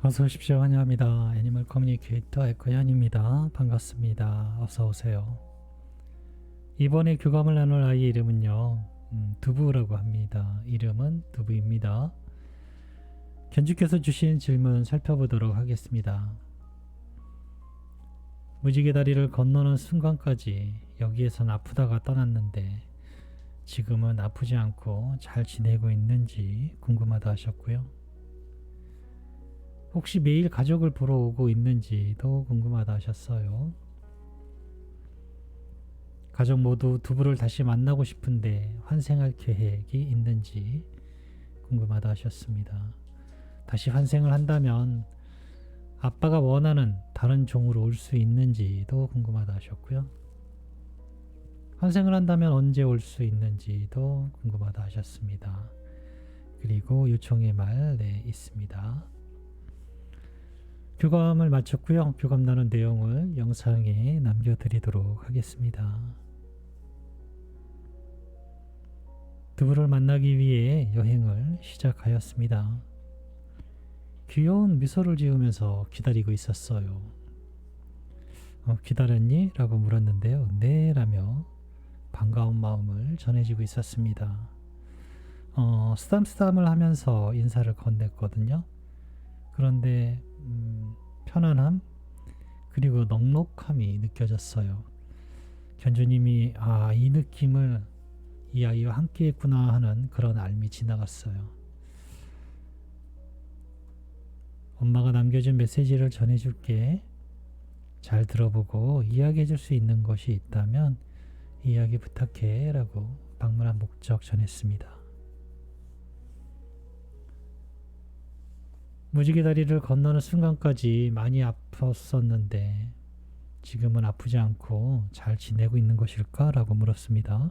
어서 오십시오. 환영합니다. 애니멀 커뮤니케이터 에코얀입니다. 반갑습니다. 어서 오세요. 이번에 교감을 나눌 아이 이름은요. 두부라고 합니다. 이름은 두부입니다. 견주께서 주신 질문 살펴보도록 하겠습니다. 무지개 다리를 건너는 순간까지 여기에선 아프다가 떠났는데 지금은 아프지 않고 잘 지내고 있는지 궁금하다 하셨고요. 혹시 매일 가족을 보러 오고 있는지도 궁금하다 하셨어요. 가족 모두 두부를 다시 만나고 싶은데 환생할 계획이 있는지 궁금하다 하셨습니다. 다시 환생을 한다면 아빠가 원하는 다른 종으로 올 수 있는지도 궁금하다 하셨고요. 환생을 한다면 언제 올 수 있는지도 궁금하다 하셨습니다. 그리고 요청의 말 있습니다. 교감을 마쳤고요. 교감 나눈 내용을 영상에 남겨드리도록 하겠습니다. 두부를 만나기 위해 여행을 시작하였습니다. 귀여운 미소를 지으면서 기다리고 있었어요. 기다렸니? 라고 물었는데요. 네 라며 반가운 마음을 전해주고 있었습니다. 쓰담쓰담을 하면서 인사를 건넸거든요. 그런데 편안함 그리고 넉넉함이 느껴졌어요. 견주님이 이 느낌을 이 아이와 함께 했구나 하는 그런 알미 지나갔어요. 엄마가 남겨준 메시지를 전해줄게. 잘 들어보고 이야기해줄 수 있는 것이 있다면 이야기 부탁해 라고 방문한 목적 전했습니다. 무지개 다리를 건너는 순간까지 많이 아팠었는데 지금은 아프지 않고 잘 지내고 있는 것일까? 라고 물었습니다.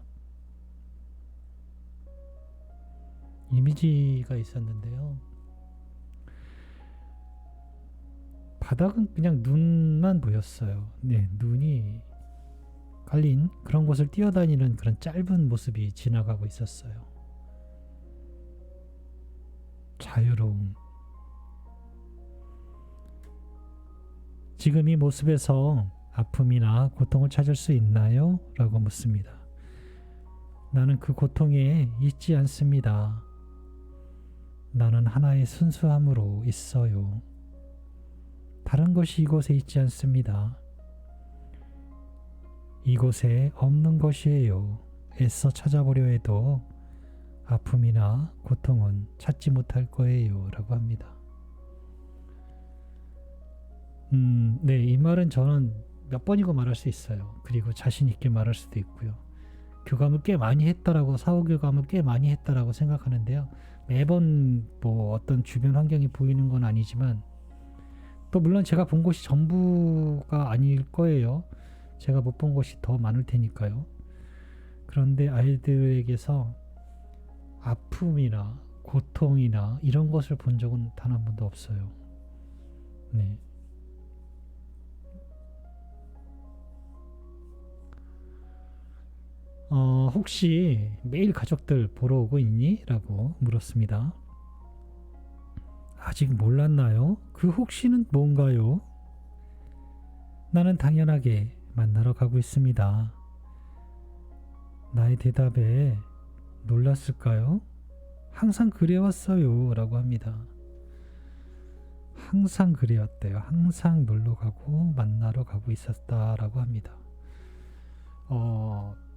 이미지가 있었는데요. 바닥은 그냥 눈만 보였어요. 네, 눈이 깔린 그런 곳을 뛰어다니는 그런 짧은 모습이 지나가고 있었어요. 자유로움. 지금 이 모습에서 아픔이나 고통을 찾을 수 있나요? 라고 묻습니다. 나는 그 고통에 있지 않습니다. 나는 하나의 순수함으로 있어요. 다른 것이 이곳에 있지 않습니다. 이곳에 없는 것이에요. 애써 찾아보려 해도 아픔이나 고통은 찾지 못할 거예요. 라고 합니다. 네, 이 말은 저는 몇 번이고 말할 수 있어요. 그리고 자신 있게 말할 수도 있고요. 교감을 꽤 많이 했다라고, 사후 교감을 꽤 많이 했다라고 생각하는데요. 매번 뭐 어떤 주변 환경이 보이는 건 아니지만 또 물론 제가 본 곳이 전부가 아닐 거예요. 제가 못 본 곳이 더 많을 테니까요. 그런데 아이들에게서 아픔이나 고통이나 이런 것을 본 적은 단 한 번도 없어요. 네. 혹시 매일 가족들 보러 오고 있니? 라고 물었습니다. 아직 몰랐나요? 그 혹시는 뭔가요? 나는 당연하게 만나러 가고 있습니다. 나의 대답에 놀랐을까요? 항상 그래왔어요. 라고 합니다. 항상 그래왔대요. 항상 놀러 가고 만나러 가고 있었다라고 합니다.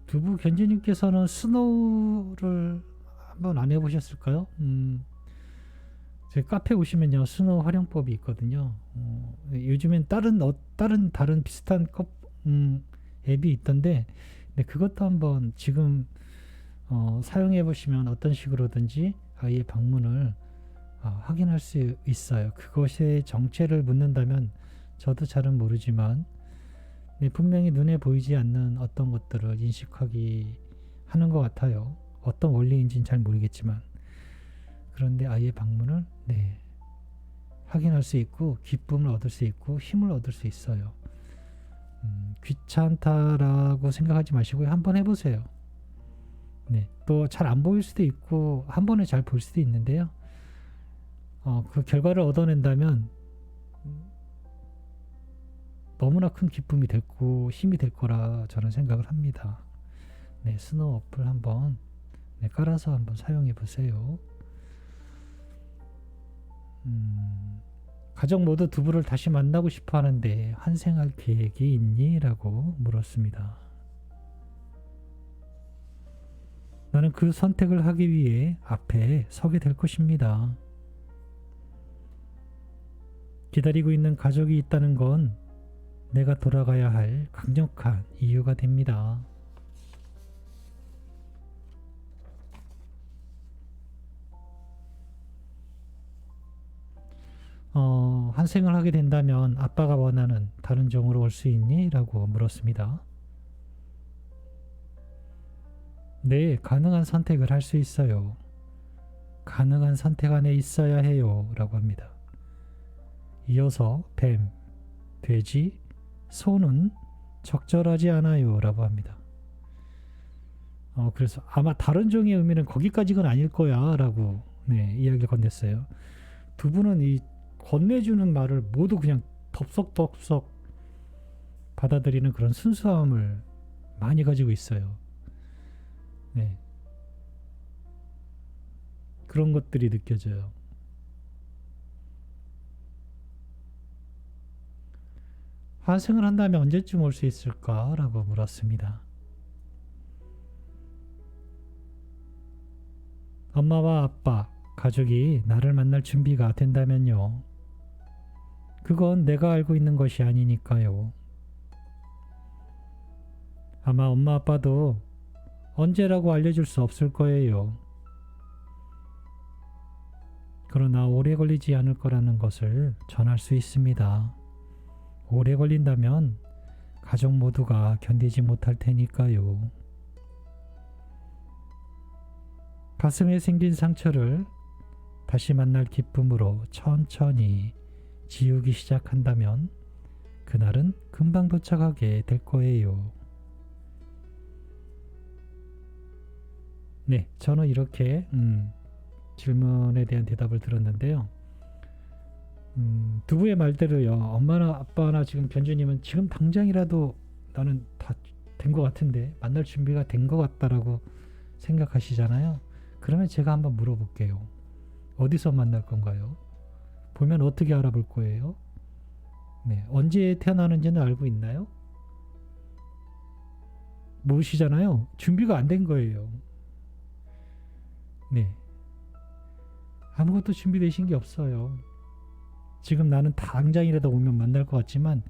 두부 견주님께서는 스노우를 한번 안 해보셨을까요? 제 카페 오시면요 스노우 활용법이 있거든요. 요즘엔 다른 비슷한 앱이 있던데 그것도 한번 지금 사용해 보시면 어떤 식으로든지 아이의 방문을 확인할 수 있어요. 그것의 정체를 묻는다면 저도 잘은 모르지만 분명히 눈에 보이지 않는 어떤 것들을 인식하기 하는 것 같아요. 어떤 원리인지는 잘 모르겠지만 그런데 아이의 방문을 확인할 수 있고 기쁨을 얻을 수 있고 힘을 얻을 수 있어요. 귀찮다라고 생각하지 마시고요. 한번 해보세요. 또 잘 안 보일 수도 있고 한 번에 잘 볼 수도 있는데요. 그 결과를 얻어낸다면 너무나 큰 기쁨이 됐고 힘이 될 거라 저는 생각을 합니다. 네, 스노우 어플 한번 깔아서 한번 사용해 보세요. 가족 모두 두부를 다시 만나고 싶어 하는데 환생할 계획이 있니? 라고 물었습니다. 나는 그 선택을 하기 위해 앞에 서게 될 것입니다. 기다리고 있는 가족이 있다는 건 내가 돌아가야 할 강력한 이유가 됩니다. 환생을 하게 된다면 아빠가 원하는 다른 종으로 올 수 있니? 라고 물었습니다. 네, 가능한 선택을 할 수 있어요. 가능한 선택 안에 있어야 해요. 라고 합니다. 이어서 뱀, 돼지, 소는 적절하지 않아요. 라고 합니다. 그래서 아마 다른 종의 의미는 거기까지는 아닐 거야. 라고 이야기를 건넸어요. 두 분은 이 건네주는 말을 모두 그냥 덥석덥석 받아들이는 그런 순수함을 많이 가지고 있어요. 네. 그런 것들이 느껴져요. 환생을 한다면 언제쯤 올 수 있을까? 라고 물었습니다. 엄마와 아빠, 가족이 나를 만날 준비가 된다면요. 그건 내가 알고 있는 것이 아니니까요. 아마 엄마 아빠도 언제라고 알려줄 수 없을 거예요. 그러나 오래 걸리지 않을 거라는 것을 전할 수 있습니다. 오래 걸린다면 가족 모두가 견디지 못할 테니까요. 가슴에 생긴 상처를 다시 만날 기쁨으로 천천히 지우기 시작한다면 그날은 금방 도착하게 될 거예요. 네, 저는 이렇게 질문에 대한 대답을 들었는데요. 두부의 말대로요. 엄마나 아빠나 지금 견주님은 지금 당장이라도 나는 다 된 것 같은데 만날 준비가 된 것 같다라고 생각하시잖아요. 그러면 제가 한번 물어볼게요. 어디서 만날 건가요? 보면 어떻게 알아볼 거예요? 네, 언제 태어나는지는 알고 있나요? 모르시잖아요. 준비가 안 된 거예요. 네, 아무것도 준비되신 게 없어요. 지금 나는 당장이라도 오면 만날 것 같지만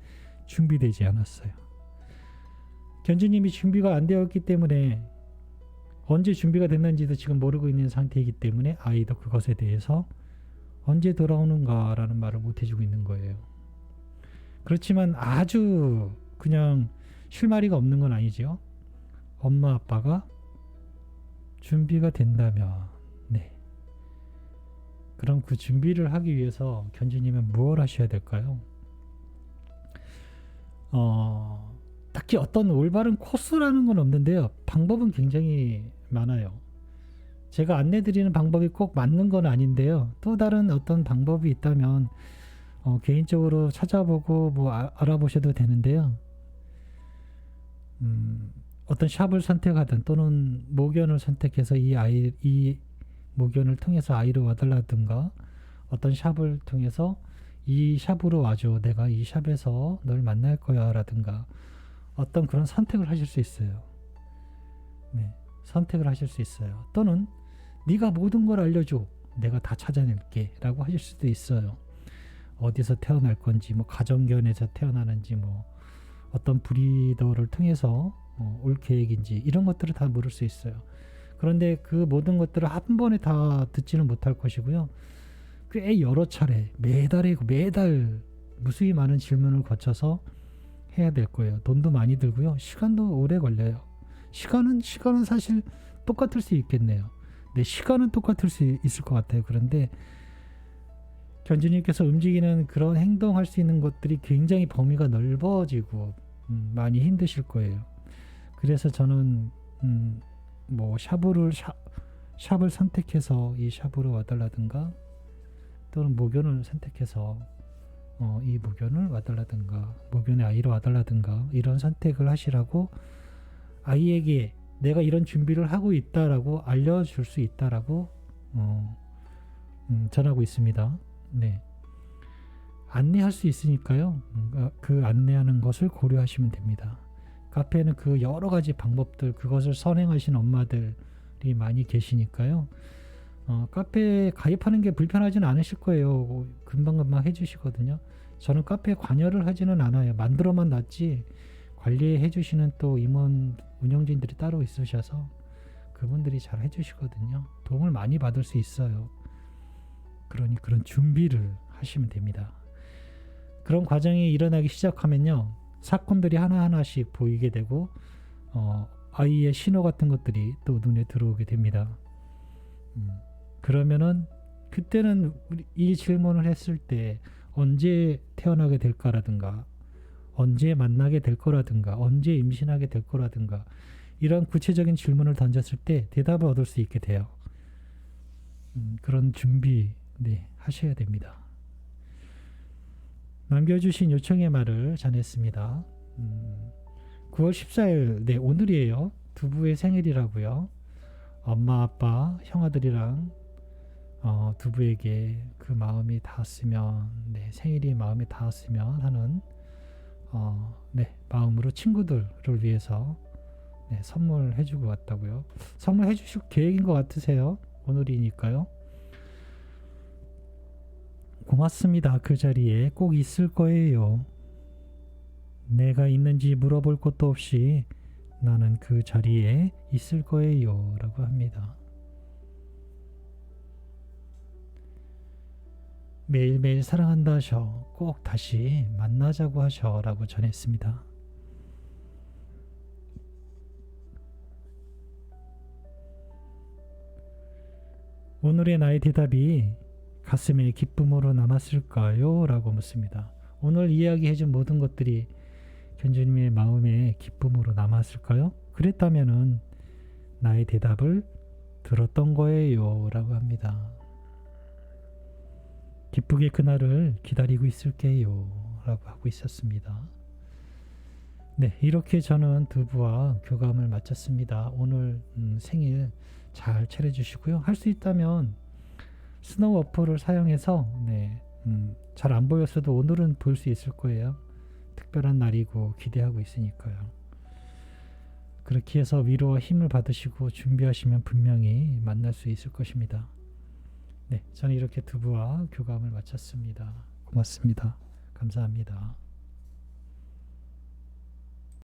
준비되지 않았어요. 견주님이 준비가 안 되었기 때문에 언제 준비가 됐는지도 지금 모르고 있는 상태이기 때문에 아이도 그것에 대해서 언제 돌아오는가라는 말을 못 해주고 있는 거예요. 그렇지만 아주 그냥 실마리가 없는 건 아니죠. 엄마 아빠가 준비가 된다면 그럼 그 준비를 하기 위해서 견주님은 무엇을 하셔야 될까요? 딱히 어떤 올바른 코스라는 건 없는데요. 방법은 굉장히 많아요. 제가 안내드리는 방법이 꼭 맞는 건 아닌데요. 또 다른 어떤 방법이 있다면 개인적으로 찾아보고 알아보셔도 되는데요. 어떤 샵을 선택하든 또는 목연을 선택해서 이 목연을 통해서 아이를 와달라든가 어떤 샵을 통해서 이 샵으로 와줘. 내가 이 샵에서 널 만날 거야 라든가 어떤 그런 선택을 하실 수 있어요. 네, 선택을 하실 수 있어요. 또는 네가 모든 걸 알려줘. 내가 다 찾아낼게 라고 하실 수도 있어요. 어디서 태어날 건지 가정견에서 태어나는지 어떤 브리더를 통해서 올 계획인지 이런 것들을 다 물을 수 있어요. 그런데 그 모든 것들을 한 번에 다 듣지는 못할 것이고요. 꽤 여러 차례 매달 무수히 많은 질문을 거쳐서 해야 될 거예요. 돈도 많이 들고요. 시간도 오래 걸려요. 시간은 사실 똑같을 수 있겠네요. 네, 시간은 똑같을 수 있을 것 같아요. 그런데 견주님께서 움직이는 그런 행동할 수 있는 것들이 굉장히 범위가 넓어지고 많이 힘드실 거예요. 그래서 저는 샵을 선택해서 이 샵으로 와달라든가 또는 목연을 선택해서 이 무견을 와달라든가 무견의 아이로 와달라든가 이런 선택을 하시라고 아이에게 내가 이런 준비를 하고 있다라고 알려줄 수 있다라고 전하고 있습니다. 네. 안내할 수 있으니까요. 그 안내하는 것을 고려하시면 됩니다. 카페에는 그 여러 가지 방법들, 그것을 선행하신 엄마들이 많이 계시니까요. 카페에 가입하는 게 불편하지는 않으실 거예요. 금방금방 해주시거든요. 저는 카페에 관여를 하지는 않아요. 만들어만 놨지 관리해 주시는 또 임원 운영진들이 따로 있으셔서 그분들이 잘 해주시거든요. 도움을 많이 받을 수 있어요. 그러니 그런 준비를 하시면 됩니다. 그런 과정이 일어나기 시작하면요, 사건들이 하나하나씩 보이게 되고 아이의 신호 같은 것들이 또 눈에 들어오게 됩니다. 그러면은 그때는 이 질문을 했을 때 언제 태어나게 될까라든가 언제 만나게 될 거라든가 언제 임신하게 될 거라든가 이런 구체적인 질문을 던졌을 때 대답을 얻을 수 있게 돼요. 그런 준비 하셔야 됩니다. 남겨주신 요청의 말을 전했습니다. 9월 14일 오늘이에요. 두부의 생일이라고요. 엄마 아빠 형아들이랑 두부에게 그 마음이 닿았으면 생일이 마음에 닿았으면 하는 마음으로 친구들을 위해서 선물해 주고 왔다고요. 선물해 주실 계획인 것 같으세요? 오늘이니까요. 고맙습니다. 그 자리에 꼭 있을 거예요. 내가 있는지 물어볼 것도 없이 나는 그 자리에 있을 거예요 라고 합니다. 매일매일 사랑한다 하셔. 꼭 다시 만나자고 하셔 라고 전했습니다. 오늘의 나의 대답이 가슴에 기쁨으로 남았을까요? 라고 묻습니다. 오늘 이야기해준 모든 것들이 견주님의 마음에 기쁨으로 남았을까요? 그랬다면은 나의 대답을 들었던 거예요 라고 합니다. 기쁘게 그날을 기다리고 있을게요 라고 하고 있었습니다. 이렇게 저는 두부와 교감을 마쳤습니다. 오늘 생일 잘 차려주시고요. 할 수 있다면 스노우 어플을 사용해서 잘 안 보였어도 오늘은 볼 수 있을 거예요. 특별한 날이고 기대하고 있으니까요. 그렇게 해서 위로와 힘을 받으시고 준비하시면 분명히 만날 수 있을 것입니다. 저는 이렇게 두부와 교감을 마쳤습니다. 고맙습니다. 감사합니다.